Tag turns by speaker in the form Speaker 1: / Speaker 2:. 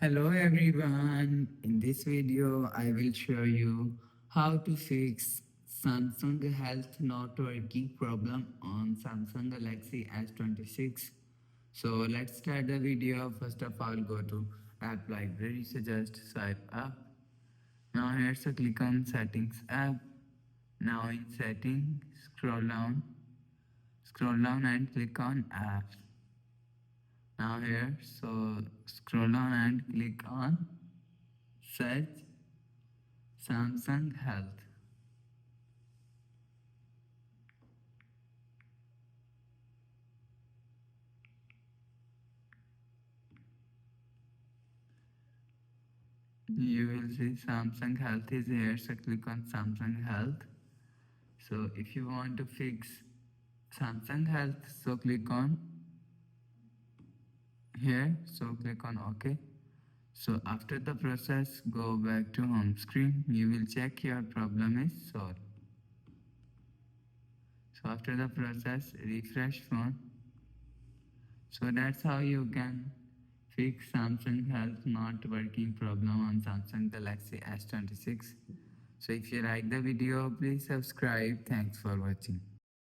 Speaker 1: Hello everyone, in this video I will show you how to fix Samsung Health Not Working problem on Samsung Galaxy S26. So let's start the video. First of all, go to app library, so just swipe up. Now here, so click on settings app. Now in settings, scroll down and click on apps. Now here, so scroll down and click on search Samsung Health. You will see Samsung Health is here, so click on Samsung Health. So if you want to fix Samsung Health, so click on here, so click on OK. So after the process, go back to home screen. You will check your problem is solved. So after the process, refresh phone. So that's how you can fix Samsung Health not working problem on Samsung Galaxy S26. So if you like the video, please subscribe. Thanks for watching.